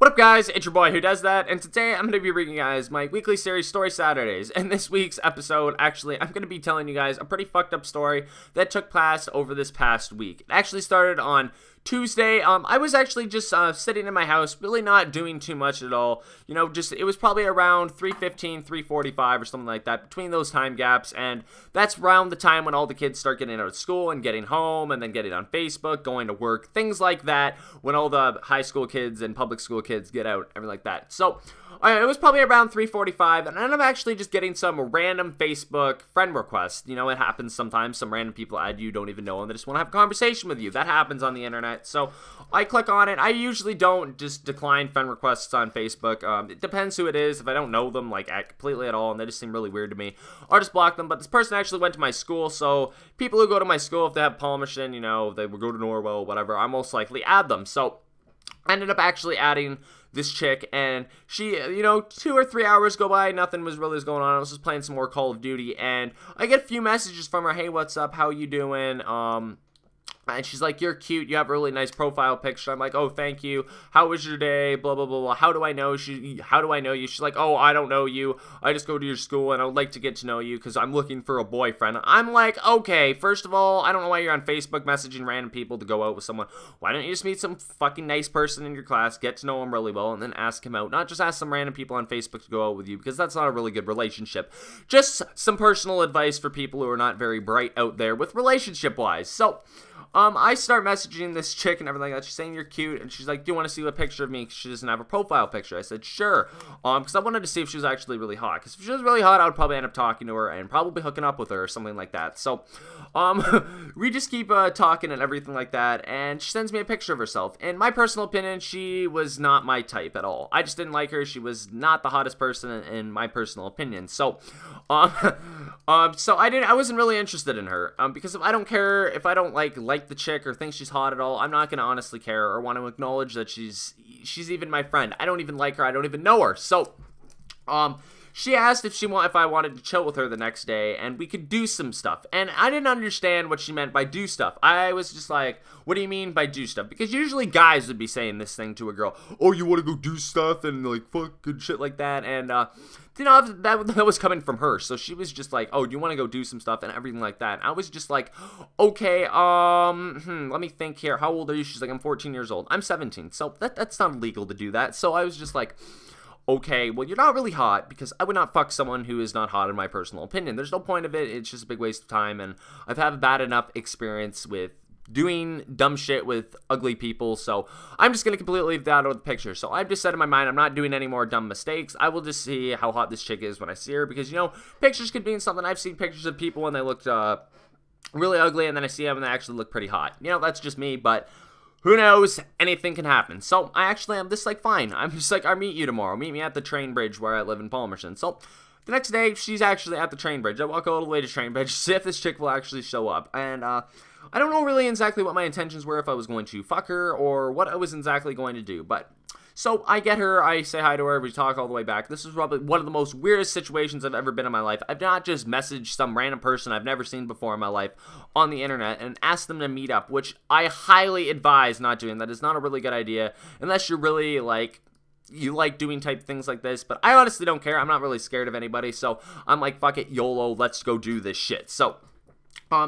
What up, guys? It's your boy Who Does That, and today I'm going to be reading you guys my weekly series, Story Saturdays. In this week's episode, actually, I'm going to be telling you guys a pretty fucked up story that took place over this past week. It actually started on Tuesday. I was actually just sitting in my house, really not doing too much at all. You know, it was probably around 3:15, 3:45 or something like that, between those time gaps, and that's around the time when all the kids start getting out of school and getting home, and then getting on Facebook, going to work, things like that, when all the high school kids and public school kids get out, everything like that. So it was probably around 3:45, and I'm actually just getting some random Facebook friend requests. You know, it happens sometimes. Some random people add you, don't even know them. They just want to have a conversation with you. That happens on the internet. So I click on it. I usually don't just decline friend requests on Facebook. It depends who it is. If I don't know them, like, completely at all, and they just seem really weird to me, I'll just block them. But this person actually went to my school, so people who go to my school, if they have Palmerston, you know, they would go to Norwell, whatever, I most likely add them. So I ended up actually adding this chick, and she, you know, 2 or 3 hours go by, nothing was really going on. I was just playing some more Call of Duty, and I get a few messages from her. Hey, what's up? How you doing? And she's like, you're cute, you have a really nice profile picture. I'm like, oh, thank you. How was your day? Blah, blah, blah, blah. How do I know you? She's like, oh, I don't know you. I just go to your school, and I would like to get to know you because I'm looking for a boyfriend. I'm like, okay, first of all, I don't know why you're on Facebook messaging random people to go out with someone. Why don't you just meet some fucking nice person in your class, get to know him really well, and then ask him out? Not just ask some random people on Facebook to go out with you, because that's not a really good relationship. Just some personal advice for people who are not very bright out there with relationship-wise. So I start messaging this chick and everything like that. She's saying you're cute, and she's like, do you want to see a picture of me? Because she doesn't have a profile picture. I said, sure. Because I wanted to see if she was actually really hot. Because if she was really hot, I would probably end up talking to her and probably hooking up with her or something like that. So, we just keep talking and everything like that, and she sends me a picture of herself. In my personal opinion, she was not my type at all. I just didn't like her. She was not the hottest person in my personal opinion. So, so I wasn't really interested in her. Because if I don't care, if I don't like the chick or think she's hot at all, I'm not gonna honestly care or want to acknowledge that she's even my friend. I don't even like her. I don't even know her. So she asked if I wanted to chill with her the next day and we could do some stuff. And I didn't understand what she meant by do stuff. I was just like, what do you mean by do stuff? Because usually guys would be saying this thing to a girl, oh, you want to go do stuff and like fuck and shit like that. And you know, that was coming from her. So she was just like, oh, do you want to go do some stuff and everything like that. And I was just like, okay, let me think here. How old are you? She's like, I'm 14 years old. I'm 17. So that's not legal to do that. So I was just like, okay, well, you're not really hot, because I would not fuck someone who is not hot in my personal opinion. There's no point of it. It's just a big waste of time, and I've had a bad enough experience with doing dumb shit with ugly people, so I'm just going to completely leave that out of the picture. So I've just said in my mind, I'm not doing any more dumb mistakes. I will just see how hot this chick is when I see her, because, you know, pictures could mean something. I've seen pictures of people when they looked really ugly, and then I see them and they actually look pretty hot. You know, that's just me, but who knows? Anything can happen. So I actually am just like, fine. I'm just like, I'll meet you tomorrow. Meet me at the train bridge where I live in Palmerston. So the next day, she's actually at the train bridge. I walk all the way to train bridge to see if this chick will actually show up. And I don't know really exactly what my intentions were, if I was going to fuck her or what I was exactly going to do. But so I get her, I say hi to her, we talk all the way back. This is probably one of the most weirdest situations I've ever been in my life. I've not just messaged some random person I've never seen before in my life on the internet and asked them to meet up, which I highly advise not doing. That is not a really good idea, unless you're really, like, you like doing type things like this. But I honestly don't care. I'm not really scared of anybody, so I'm like, fuck it, YOLO, let's go do this shit. So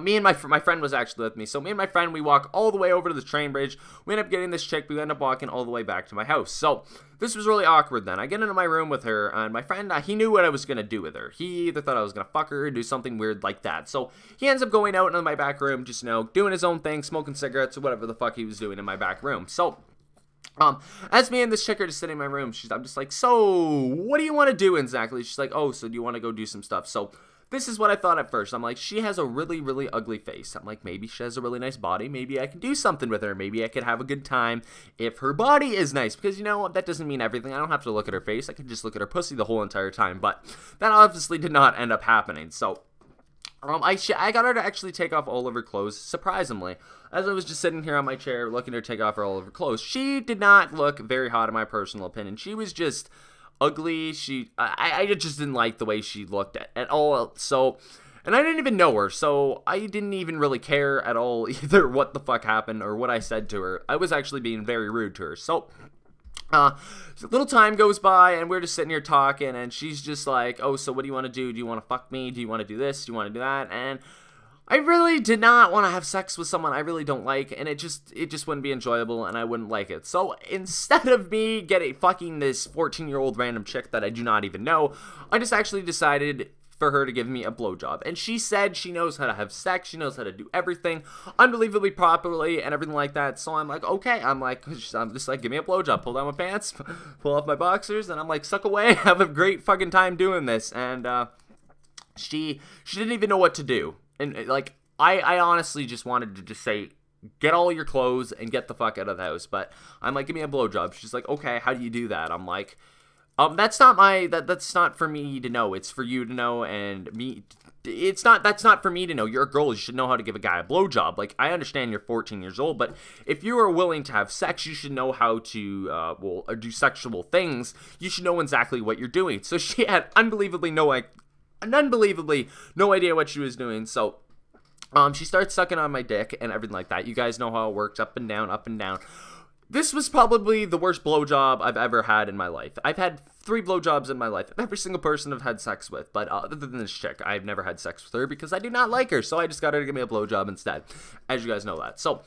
me and my friend was actually with me. So me and my friend, we walk all the way over to the train bridge. We end up getting this chick. We end up walking all the way back to my house. So this was really awkward then. I get into my room with her, and my friend, he knew what I was going to do with her. He either thought I was going to fuck her or do something weird like that. So he ends up going out into my back room, just, you know, doing his own thing, smoking cigarettes or whatever the fuck he was doing in my back room. So as me and this chick are just sitting in my room, I'm just like, so what do you want to do exactly? She's like, oh, so do you want to go do some stuff? So this is what I thought at first. I'm like, she has a really, really ugly face. I'm like, maybe she has a really nice body. Maybe I can do something with her. Maybe I could have a good time if her body is nice. Because, you know, that doesn't mean everything. I don't have to look at her face. I can just look at her pussy the whole entire time. But that obviously did not end up happening. So I got her to actually take off all of her clothes, surprisingly. As I was just sitting here on my chair looking at her take off all of her clothes, she did not look very hot in my personal opinion. She was just ugly. I just didn't like the way she looked at all. So, and I didn't even know her, so I didn't even really care at all either what the fuck happened or what I said to her. I was actually being very rude to her. So A little time goes by, and we're just sitting here talking, and she's just like, oh, so what do you want to do? Do you want to fuck me? Do you want to do this? Do you want to do that? And I really did not want to have sex with someone I really don't like, and it just wouldn't be enjoyable, and I wouldn't like it. So instead of me fucking this 14-year-old random chick that I do not even know, I just actually decided for her to give me a blowjob. And she said she knows how to have sex, she knows how to do everything unbelievably properly and everything like that. So I'm like, okay. I'm just like, give me a blowjob, pull down my pants, pull off my boxers, and I'm like, suck away, have a great fucking time doing this. And she didn't even know what to do. And like, I honestly just wanted to just say, get all your clothes and get the fuck out of the house. But I'm like, give me a blowjob. She's like, okay, how do you do that? I'm like, that's not for me to know. It's for you to know, and me. That's not for me to know. You're a girl. You should know how to give a guy a blowjob. Like, I understand you're 14 years old, but if you are willing to have sex, you should know how to do sexual things. You should know exactly what you're doing. So she had unbelievably no idea what she was doing. So she starts sucking on my dick and everything like that. You guys know how it works, up and down, up and down. This was probably the worst blowjob I've ever had in my life. I've had 3 blowjobs in my life. Every single person I've had sex with. But other than this chick, I've never had sex with her because I do not like her. So I just got her to give me a blowjob instead. As you guys know that. So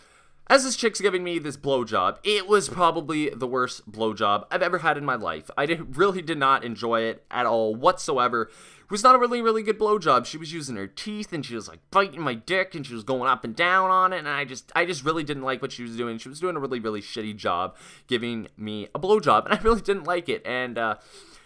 as this chick's giving me this blowjob, it was probably the worst blowjob I've ever had in my life. I really did not enjoy it at all whatsoever. It was not a really good blowjob. She was using her teeth, and she was like biting my dick, and she was going up and down on it, and I just really didn't like what she was doing. She was doing a really shitty job giving me a blowjob, and I really didn't like it. And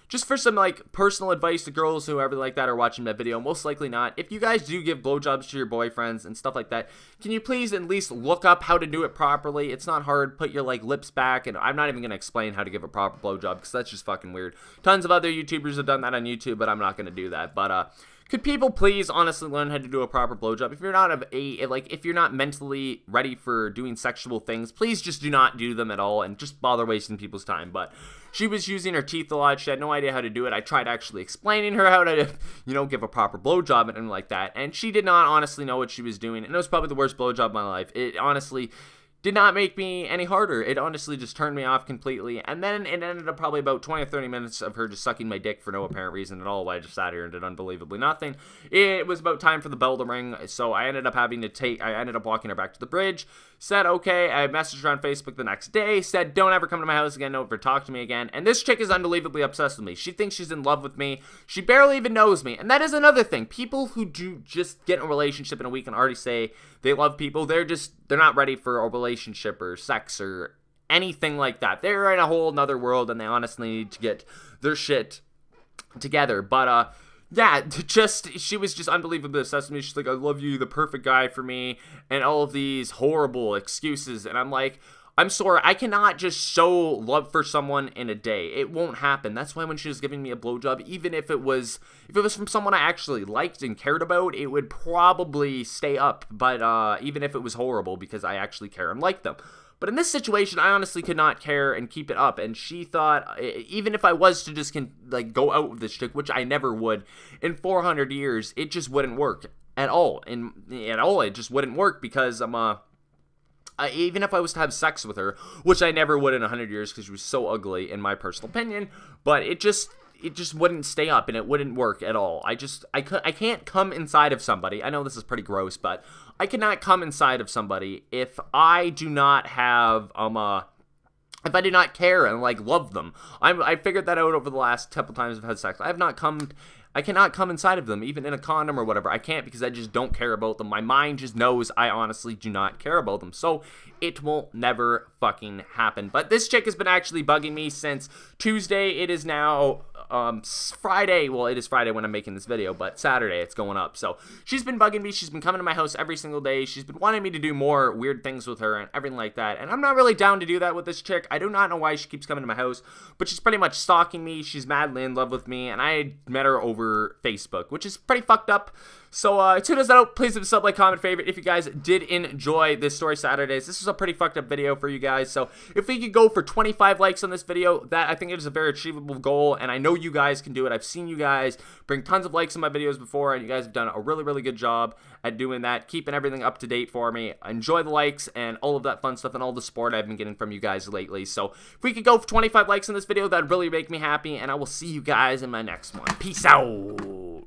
just for some like personal advice to girls who ever like that are watching that video, most likely not. If you guys do give blowjobs to your boyfriends and stuff like that, can you please at least look up how to do it properly? It's not hard. Put your like lips back, and I'm not even gonna explain how to give a proper blowjob because that's just fucking weird. Tons of other YouTubers have done that on YouTube, but I'm not gonna do that. But could people please honestly learn how to do a proper blowjob? If you're not if you're not mentally ready for doing sexual things, please just do not do them at all and just bother wasting people's time. But she was using her teeth a lot. She had no idea how to do it. I tried actually explaining her how to, give a proper blowjob and like that. And she did not honestly know what she was doing. And it was probably the worst blowjob of my life. It honestly did not make me any harder. It honestly just turned me off completely. And then it ended up probably about 20 or 30 minutes of her just sucking my dick for no apparent reason at all while I just sat here and did unbelievably nothing. It was about time for the bell to ring, so I ended up walking her back to the bridge, said okay. I messaged her on Facebook the next day, said don't ever come to my house again, don't ever talk to me again. And this chick is unbelievably obsessed with me. She thinks she's in love with me. She barely even knows me. And that is another thing. People who do just get in a relationship in a week and already say they love people, they're not ready for a relationship or sex or anything like that. They're in a whole nother world, and they honestly need to get their shit together. But yeah, she was just unbelievably obsessed with me. She's like, I love you, the perfect guy for me, and all of these horrible excuses. And I'm like, I'm sorry, I cannot just show love for someone in a day. It won't happen. That's why when she was giving me a blowjob, even if it was from someone I actually liked and cared about, it would probably stay up. But even if it was horrible, because I actually care and like them. But in this situation, I honestly could not care and keep it up. And she thought, even if I was to just go out with this chick, which I never would, in 400 years, it just wouldn't work at all. It just wouldn't work because even if I was to have sex with her, which I never would in 100 years because she was so ugly in my personal opinion, but it just wouldn't stay up and it wouldn't work at all. I can't come inside of somebody. I know this is pretty gross, but I cannot come inside of somebody if I do not have if I do not care and love them. I figured that out over the last couple times I've had sex. I cannot come inside of them, even in a condom or whatever. I can't because I just don't care about them. My mind just knows I honestly do not care about them. So it will never fucking happen. But this chick has been actually bugging me since Tuesday. It is now Friday. Well, it is Friday when I'm making this video, but Saturday it's going up. So she's been bugging me. She's been coming to my house every single day. She's been wanting me to do more weird things with her and everything like that. And I'm not really down to do that with this chick. I do not know why she keeps coming to my house, but she's pretty much stalking me. She's madly in love with me, and I met her over Facebook, which is pretty fucked up. So, tune us out. Please leave a sub, like, comment, favorite if you guys did enjoy this Story Saturdays. This was a pretty fucked up video for you guys. So, if we could go for 25 likes on this video, that I think it is a very achievable goal. And I know you guys can do it. I've seen you guys bring tons of likes in my videos before, and you guys have done a really, really good job at doing that, keeping everything up to date for me. Enjoy the likes and all of that fun stuff and all the support I've been getting from you guys lately. So, if we could go for 25 likes on this video, that'd really make me happy. And I will see you guys in my next one. Peace out.